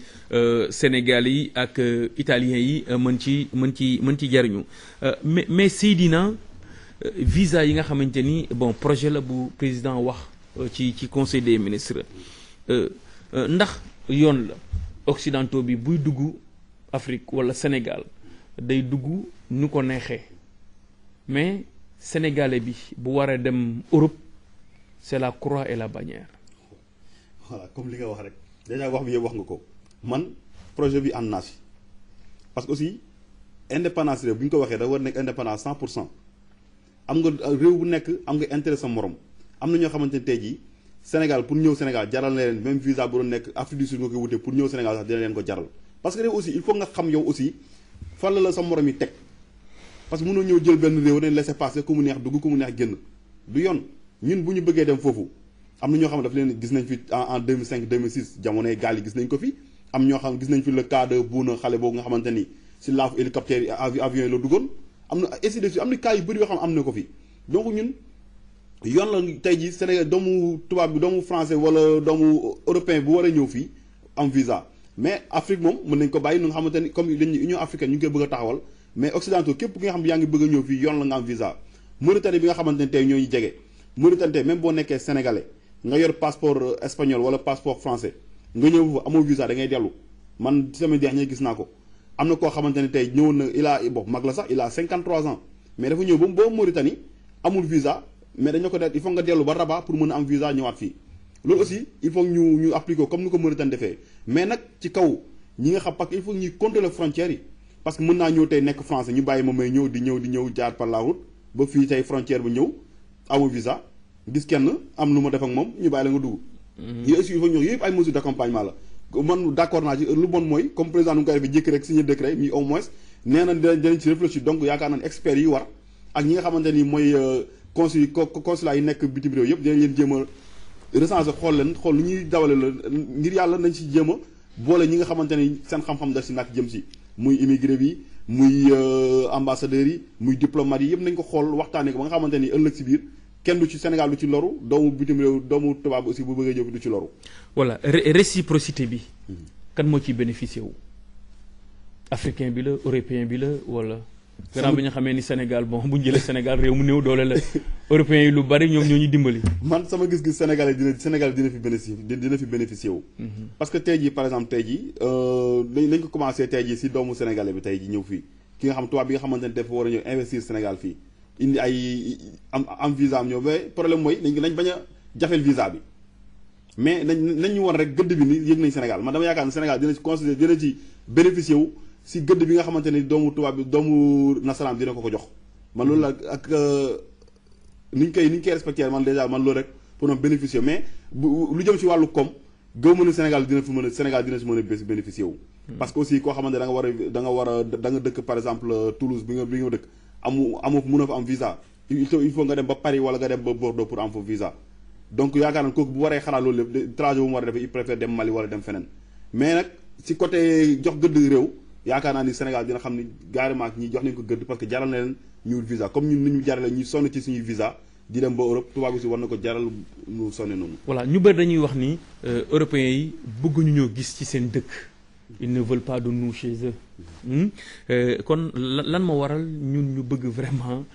S2: Sénégal yi ak italiens yi mën ci jariñu mais Seydina visa yi nga xamante ni bon projet la bu président wax ci conseil des ministres ndax yoon la occidentaux bi buy dugg Afrique wala Sénégal day dugg nu ko neexee mais sénégalais bi bu waree dem Europe c'est la croix et la bannière.
S3: voilà comme li nga wax rek déjà wax bi yëpp wax nga ko man projet bi ànd naa si parce que aussi indépendance réew bu ñu ko waxee dafa war nekk indépendance 100%. am nga réew bu nekk am nga intérêt sa morom am na ñoo xamante ne tey jii Sénégal pour ñëw Sénégal jaral na leen même visa bu doon nekk Afrique du Sud nga koy wutee pour ñëw Sénégal sax dina leen ko jaral parce que réew aussi il faut nga xam yow aussi fan la sa morom yi teg parce que mënoo ñëw jël benn réew dañ laisser passer ku mu neex dugg ku mu neex génn du yoon ñun bu ñu bëggee dem foofu am na ñoo xam ne daf leen gis nañ fi en 2005 2006 jamonoy gaal yi gis nañ ko fi am ñoo xam gis nañ fi le cas de Bouna xale boobu nga xamante ni si laafu hélicoptère avion yi la duggoon am na ainsi de suite am na cas yu bëri yoo xam am na ko fi donc ñun yoon la tey jii Sénégal doomu tubaab bi doomu français wala doomu européen bu war a ñëw fii am visa mais Afrique moom mën nañ ko bàyyi nu nga xamante ni comme dañuy Union africaine ñu ngi koy bëgg a taxawal mais occidentaux képp ki nga xam ne yaa ngi bëgg a ñëw fii yoon la nga am visa Mauritanie bi nga xamante ne tey ñooñu jege Mauritanie tey même boo nekkee sénégalais nga yor passeport espagnol wala passeport français nga ñëw fa amoo visa da ngay dellu man semaine dernière gis naa ko am na koo xamante ne tey ñëwoon na il a bon mag la sax il a 53 ans mais dafa ñëw ba boobu Mauritanie amul visa mais dañu ko def il faut nga dellu ba Rabat pour mën a am visa ñëwaat fii loolu aussi il faut ñu appliquer comme ni ko Mauritanie defee mais nag ci kaw ñi nga xam parce que il faut ñuy contrôler frontières yi parce que mën naa ñëw tey nekk français ñu bàyyi ma may ñëw di ñëw jaar par la route ba fii tey frontière ba ñëw amoo visa gis kenn am lu ma def ak moom ñu bàyyi la nga dugg. yooyu aussi il faut ñëw yëpp ay mesures d'accompagnement la man d'accord naa ci lu bon mooy comme président nu mu koy defee jékki rek signé décret mi au moins nee na dinañ ci réfléchir donc yaakaar naa ne experts yi war ak ñi nga xamante ni mooy consulat yi nekk bitim réew yëpp dinañ leen jéem a recenser xool lu ñuy dawale la ngir yàlla nañ ci jéem a boole ñi nga xamante ni seen xam-xam daf si nag jëm si muy immigré bi muy ambassadeurs yi muy diplomates yi yëpp nañ ko xool waxtaanee ko ba nga xamante ni ëllëg si biir kenn du ci Sénégal du ci loru doomu bitim réew doomu tubaab aussi bu bëggee jóg du ci loru.
S2: voilà réciprocité bi. kan moo ciy bénéficié wu. africain bi la européen bi la wala. gannaaw bi ñu xamee ni Sénégal bon bu ñu jëlee Sénégal réew mu néew doole la européens yi lu bari ñoom ñoo ñu dimbali.
S3: man sama gis-gis Sénégal dina fi bénéficié wu. parce que tey jii par exemple tey jii nañ ko commencé tey jii si doomu sénégalais bi tey jii ñëw fii ki nga xam tubaab bi nga xamante ne dafa war a ñëw investir Sénégal fii. indi ay am visa am ñëw mais problème mooy nañ bañ a jafeel visa bi mais nañ ñu woon rek gëdd bi ni yëg nañ Sénégal man dama yaakaar ne Sénégal dina ci considérer dina ci bénéficier wu si gëdd bi nga xamante ni doomu tubaab bi doomu nasaraan dina ko jox man loolu la ak ni ñu koy respecté man déjà man loolu rek pour ñoom bénéficier mais lu jëm ci wàllu koom gëw mën a Sénégal dina si mën a bénéficier wu parce que aussi koo xamante da nga dëkk par exemple Toulouse bi nga dëkk mënoo fa am visa il faut nga dem ba Paris wala nga dem ba Bordeaux pour am fa visa donc yaakaar naa kooku bu waree xalaat loolu lépp trajet bu mu war a def il préfère dem Mali wala dem feneen mais nag si côté jox gëdd réew yaakaar naa ni Sénégal dina xam ni carrément ñi jox nañ ko gëdd parce que jaral na leen ñu visa comme ñun ni ñu jarale ñuy sonn ci suñuy visa di dem ba Europe tubaab bi si war na ko jaral ñu sonne noonu.
S2: voilà ñu bëri dañuy wax ni européens yi bëgguñu ñoo gis ci seen dëkk. ils ne veulent pas de nous chez eux. kon lan moo waral ñun ñu bëgg vraiment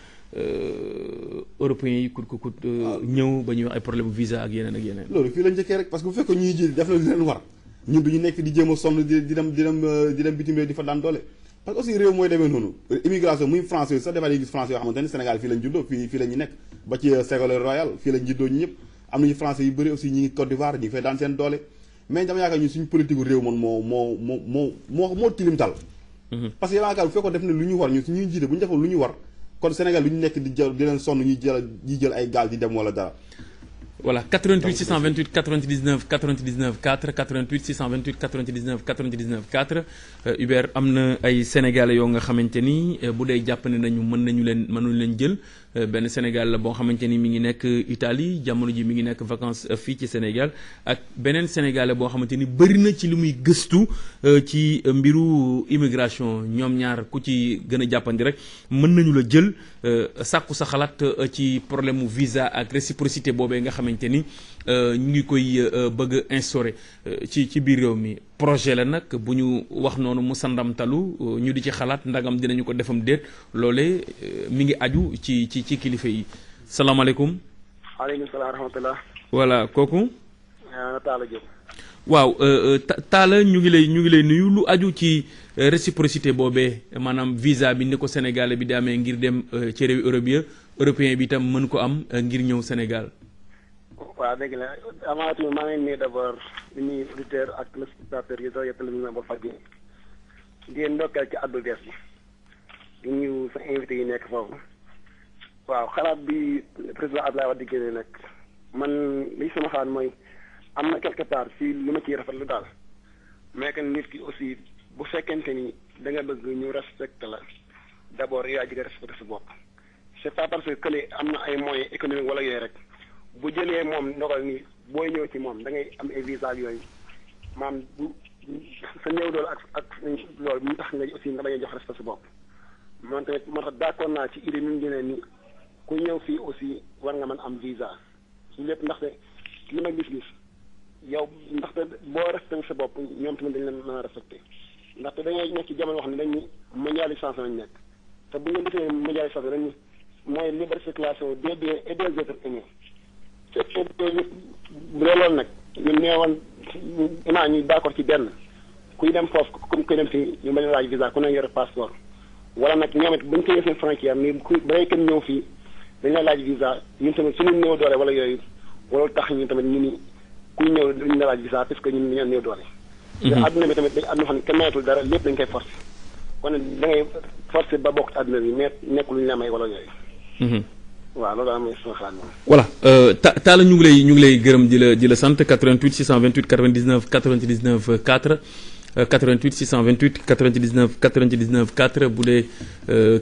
S2: européens yi kut ñëw ba ñuy wax ay problème visa ak yeneen ak yeneen.
S3: loolu fii la njëkkee rek parce que bu fekkoon ñuy ji def na leen war ñun du ñu nekk di jéem a sonn di dem bitim réew di fa daan doole. parce que aussi réew mooy demee noonu immigration muy français sax dafa gis français yoo xamante ni Sénégal fii lañ juddoo fii la ñu nekk ba ci Ségolène Royal fii lañ juddoo ñu ñëpp am nañu français yu bëri aussi ñi ngi Côte d'Ivoire ñi ngi fay daan seen doole mais dama yaakaar ñun suñu politique réew man moo tilimtal parce que yaakaar bu fekkoon def na lu ñu war ñun suñuy jiite bu ñu defoon lu ñu war kon Sénégal lu ñu nekk di leen sonn ñuy jël ay gaal di dem wala dara.
S2: voilà 88 628 99 99 4 88 628 99 99 4 Hubert am na ay sénégalais yoo nga xamante ni bu dee jàpp ne nañu mënuñu leen jël benn Sénégal la boo xamante ni mi ngi nekk Italie jamono ji mi ngi nekk vacances fii ci Sénégal ak beneen sénégalais boo xamante ni bëri na ci li muy gëstu ci mbiru immigration ñoom ñaar ku ci gën a jàppandi rek mën nañu la jël sàkku sa xalaat ci problème mu visa ak réciprocité boobee nga xamante ni ñu ngi koy bëgg a instaurer ci biir réew mi projet la nag bu ñu wax noonu mu sandamtalu ñu di ci xalaat ndagam dinañu ko defam déet loolee mi ngi aju ci kilifa yi salaamaaleykum.
S7: waaleykum salaam wa rahmatulah.
S2: voilà kooku.
S7: Talla Diop.
S2: waaw Talla ñu ngi lay nuyu lu aju ci réciprocité boobee maanaam visa bi ni ko Sénégalais bi di amee ngir dem ci réew européen bi itam mën ko am ngir ñëw Sénégal.
S7: waaw dëgg la avant tout maa ngi nuyu d'abord di nuyu auditeur ak téléspectateur yi doon télévision Walfadjri di leen ndokkeel ci addu bees bi di nuyu sa invité yi nekk foofu waaw xalaat bi président Abdoulaye Wade di génne nag man li sama xalaat mooy am na quelque part si li ma ciy rafetlu daal mais que nit ki aussi bu fekkente ni da nga bëgg ñu respecté la d'abord yaa ji nga respecté sa bopp c'est pas parce que kële am na ay moyens économiques wala yooyu rek bu jëlee moom ndogal ni booy ñëw ci moom da ngay am ay visa yooyu maam bu sa néew doole ak loolu mu tax nga aussi nga bañ a jox respect sa bopp man tamit moo tax d'accord naa ci idée mi ngi gënee ni ku ñëw fii aussi war nga mën am visa su lépp ndaxte li ma gis-gis yow ndaxte boo respecté sa bopp ñoom tamit dañ leen mën a respecté ndaxte dañoo nekk ci jamono wax ne dañu mondialisation lañ nekk te bu ñu defee mondialisation dañu mooy libre circulation des biens et des êtres humains bu dee loolu nag ñun neewoon imaa ñu d'accord ci benn kuy dem foofu comme kuy dem fii ñu bañ a laaj visa ku ne yore passeport wala nag ñoom it buñ koy seen frontière ni ku balay kenn ñëw fii dañ la laaj visa ñun tamit suñu néew doole wala yooyu wala tax ñu tamit ñu ni kuy ñëw duñu la laaj visa parce que ñun ñoo néew doole te adduna bi tamit dañ àdduna xam ne kenn mayetul dara lépp dañ koy forcer kon da ngay forcer ba bokk ci adduna bi mais nekk lu ñu la may wala yooyu waaw loolu am na sama xalaat moom.
S2: voilà Talla ñu ngi lay gërëm di la sant 88 628 99 99 4 88 628 99 99 4 bu dee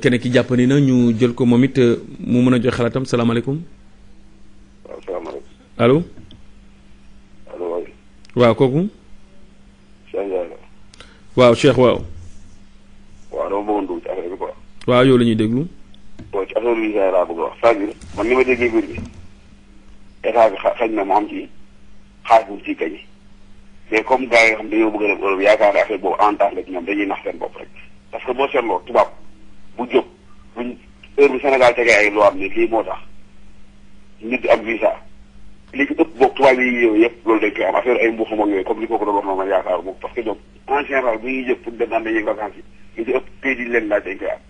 S2: keneen ki jàppandi na ñu jël ko moom it mu mën a jox xalaatam salaamaaleykum.
S8: waaw salaamaaleykum.
S2: allo.
S8: allo waay.
S2: waaw kooku.
S8: Cheikh Ndiaye la.
S2: waaw Cheikh waaw.
S8: waaw dama bëggoon dugg ci affaire bi quoi.
S2: waaw yow la ñuy déglu.
S8: bon ci affaire visa laa bëgg a wax c'est-à-dire man ni ma déggee mbir bi état bi xañ na mu am ci xaalis bu ciy gañe mais comme gars yi nga xam dañoo bëgg a dem Europe yaakaar ne affaire boobu avantage la ci ñoom dañuy nax seen bopp rek parce que boo seetloo tubaab bu jóg buñ heure bi Sénégal tegee ay loi am ne lii moo tax nit di am visa li ci ëpp boog tubaab yi yow yëpp loolu dañ koy am affaire ay mbuuxam ak yooyu comme li kooku doon wax noonu man yaakaar moom parce que ñoom en général bu ñuy jëf pour dem naan dañuy vacances yi li ci ëpp pays yi leen laaj dañ koy am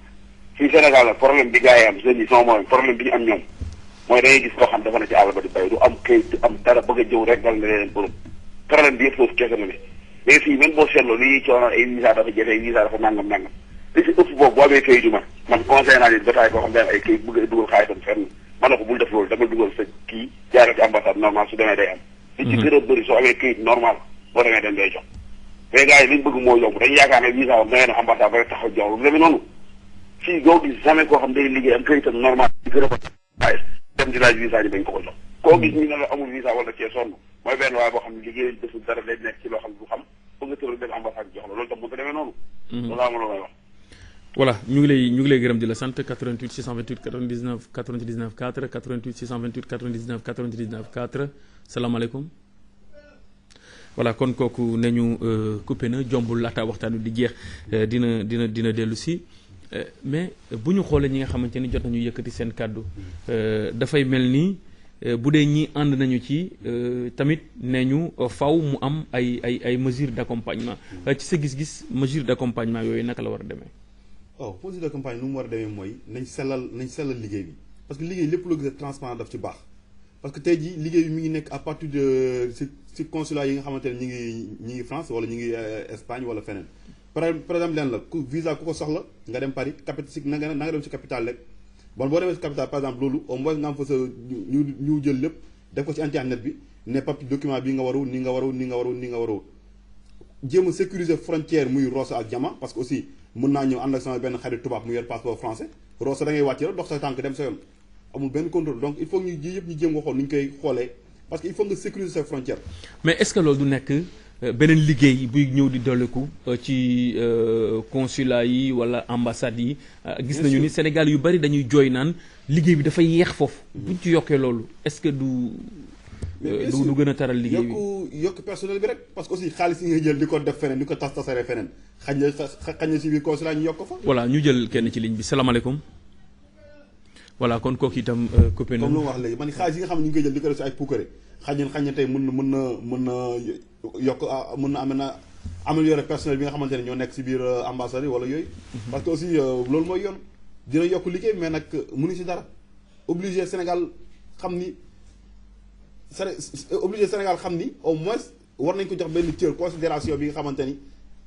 S8: fii Sénégal la problème bi gars yi am jeunes yi sama mooy problème bi ñu am ñoom mooy da ngay gis koo xam dafa na ci àll ba di bay du am këyit du am dara bëgg a jëw rek dal na leen Europe problème bi yëpp foofu kese na ne mais fii même boo seetloo li ñuy coono ay visa dafa jafe ay visa dafa nangam li ci ëpp boobu boo amee këyit yu man conseil naa leen bataay koo xam ne ay këyit bëgg a dugal xaalisam fenn man na ko bul def loolu dama dugal sa kii jaaree ci ambassade normal su demee day am li ci gën a bëri soo amee këyit normal boo demee dañ lay jox mais gars yi liñ bëgg moo yomb dañu yaakaar ne visa am da ngay ne ambassade ba rek taxaw jox lu demee noonu fii doo gis jamais koo xam day liggéey am këyitam normal di gën a ko waaye dem di laaj visa ji dañ ko ko jox koo gis ñu ne la amul visa wala cee sonn mooy benn waaye boo xam ne liggéey defu dara day nekk ci loo xam ne du xam bëgg nga tëral benn ambassade jox la loolu tam bu ko demee noonu loolu amul lu may wax
S2: voilà ñu ngi lay gërëm di la sant 88 628 99 99 4 88 628 99 99 4 salaamaaleykum voilà kon kooku nañu coupé na jombul laata waxtaan wi di jeex dina dellu si mais bu ñu xoolee ñi nga xamante ni jot nañu yëkkati seen kàddu dafay mel ni bu dee ñi ànd nañu ci tamit nee ñu faw mu am ay mesures d'accompagnement ci sa gis-gis mesures d'accompagnement yooyu naka la war a demee.
S3: waaw mesures d'accompagnement nu mu war a demee mooy nañ sellal liggéey bi parce que liggéey lépp loo gis transparent daf ci baax parce que tey jii liggéey bi mi ngi nekk à partir de si consulat yi nga xamante ne ñi ngi France wala ñi ngi Espagne wala feneen par exemple leen la ku visa ku ko soxla nga dem Paris na nga dem si capitale rek bon boo demee si capitale par exemple loolu au moins nga am fa sa ñu jël lépp def ko ci internet bi ne papier document bi nga waru ni nga waru jéem a sécuriser frontière muy Rosso ak Diama parce que aussi mën naa ñëw ànd ak sama benn xarit tubaab mu yor passeport français Rosso da ngay wàcc rek dox sa tànk dem sa yoon amul benn contrôle donc il faut ñu yëpp ñu jéem nga xool ni ñu koy xoolee parce que il faut nga sécuriser sa frontière.
S2: mais est-ce que loolu du nekk beneen liggéey buy ñëw di dolliku ci consulat yi wala ambassade yi. gis nañu ni Sénégal yu bari dañuy jooy naan liggéey bi dafay yeex foofu. buñ ci yokkee loolu est-ce que du gën a taral liggéey bi
S3: yokk personnel bi rek parce que aussi xaalis yi nga jël di ko def feneen di ko tasaree feneen xañ na si biir consulat ñu yokk ko fa.
S2: voilà ñu jël kenn ci ligne bi salaamaaleykum. voilà kon kooku itam coupé na.
S3: comme lu ma wax léegi man xaalis yi nga xam ne ñu ngi koy jël di ko def si ay puukare xañ na tey mën na yokk mën na améliorer personnel bi nga xamante ne ñoo nekk si biir ambassade yi wala yooyu. parce que aussi loolu mooy yoon dina yokk liggéey mais nag mënu si dara obligé Sénégal xam ni au moins war nañ ko jox benn cër considération bi nga xamante ni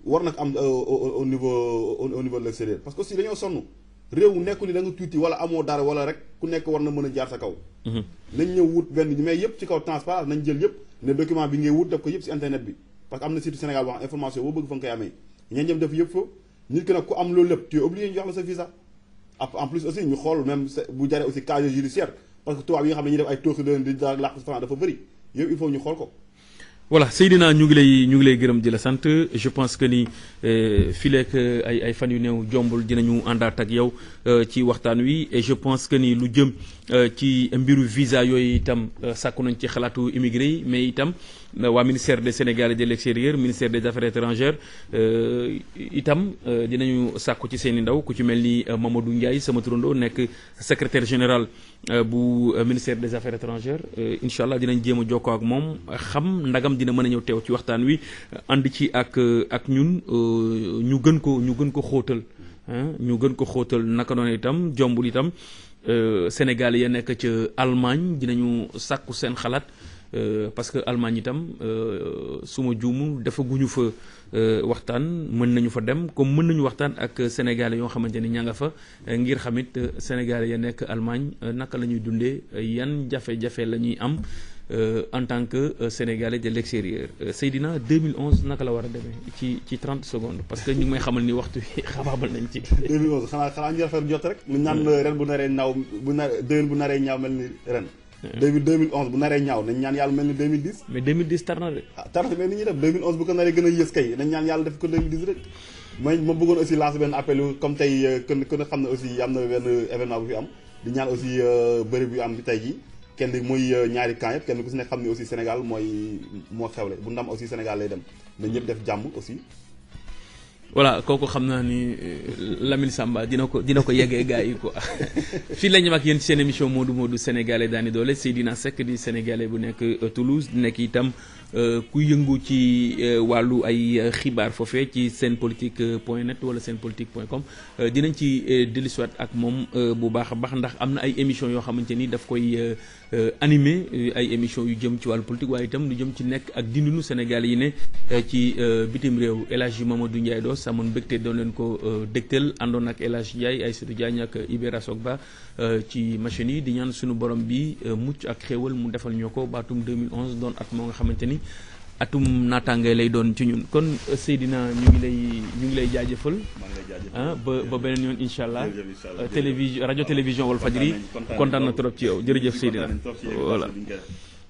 S3: war na ko am au niveau de l'extérieur parce que aussi dañoo sonn. réew nekku ni da nga tuuti wala amoo dara wala rek ku nekk war na mën a jaar sa kaw. nañ ñëw wut benn mais yëpp ci kaw transparence nañ jël yëpp ne document bi ngay wut def ko yëpp si internet bi parce que am na site Sénégal boo xam information boo bëgg fa nga koy amee ñeen ñëm def yëpp fa nit ki nag ku am loolu lépp tu es obligé ñu jox la sa visa en plus aussi ñu xool même bu jaree aussi casier judiciaire parce que tubaab yi nga xam ne ñuy def ay tooxi doon di da làq France dafa bëri yëpp il faut ñu xool ko.
S2: voilà Seydina ñu ngi lay gërëm di la sant je pense que ni fileek ay fan yu néew jombul dinañu àndaat ak yow ci waxtaan wi et je pense que ni lu jëm ci mbiru visa yooyu itam sàkku nañ ci xalaatu immigré yi mais itam waa ministère des Sénégalais de l'extérieur ministère des affaires étrangères itam dinañu sàkku ci seen i ndaw ku ci mel ni Mamadou Ndiaye sama turandoo nekk secrétaire général bu ministère des affaires étrangères incha allah dinañ jéem a jokkoo ak moom xam ndagam dina mën a ñëw teew ci waxtaan wi ànd ci ak ñun ñu gën ko xóotal ñu gën ko xóotal naka noonu itam jombul itam Sénégal ya nekk ca Allemagne dinañu sàkku seen xalaat parce que Allemagne itam suma juumu dafa guñu fa waxtaan mën nañu fa dem comme mën nañu waxtaan ak Sénégalais yoo xamante ni ña nga fa ngir xamit Sénégalais ya nekk Allemagne naka la ñuy dundee yan jafe-jafe la ñuy am en tant que Sénégalais de l'extérieur Seydina 2011 naka la war a demee ci 30 secondes parce que ñu ngi may xamal ni waxtu bi xabaabal nañ ci.
S3: 2011 xanaa ñu rafet jot rek. ñu naan ren bu naree ñaaw déwén bu naree ñaaw mel ni ren. 2011 bu naree ñaaw nañ ñaan yàlla mel ni 2010.
S2: mais 2010 tar na de.
S3: tar na mais ni ñuy def 2011 bu ko naree gën a yées kay nañ ñaan yàlla def ko 2010 rek. ma bëggoon aussi lancer benn appel comme tey ku ne xam ne aussi am na benn événement bu fi am di ñaan aussi bëri bu am bi tey jii. kenn muy ñaari camp yëpp kenn ku si nekk xam ne aussi Sénégal moo xewle bu ndam aussi Sénégal lay dem na ñëpp def jàmm aussi.
S2: voilà kooku xam naa ni Lamine Samba dina ko yeggee gars yi quoi fii la ñu ak yéen ci seen émission Modou Modou Sénégalais daani doole Seydina Seck di Sénégalais bu nekk Toulouse nekk itam ku yëngu ci wàllu ay xibaar foofee ci senpolitique.net wala senpolitique.com dinañ ci dellusiwaat ak moom bu baax a baax ndax am na ay émissions yoo xamante ni daf koy animé ay émissions yu jëm ci wàllu politique waaye itam lu jëm ci nekk ak dindunu Sénégal yi ne ci bitim réew El Hadji Mamadou Ndiaye Doss amoon mbégte doon leen ko dégtal àndoon ak El Hadji Ndiaye Aïssatou Diagne ak Ibera Sogba ci machine yi di ñaan suñu borom bi mucc ak xéewal mu defal ñoo ko baatum 2011 doon at moo nga xamante ni atum naataange lay doon ci ñun kon Seydina ñu ngi lay jaajëfal ba beneen yoon incha allah rajo télévision Walfadjri kontaan na trop ci yow jërëjëf Seydina voilà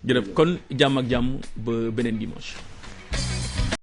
S2: jërëjëf kon jàmm ak jàmm ba beneen dimanche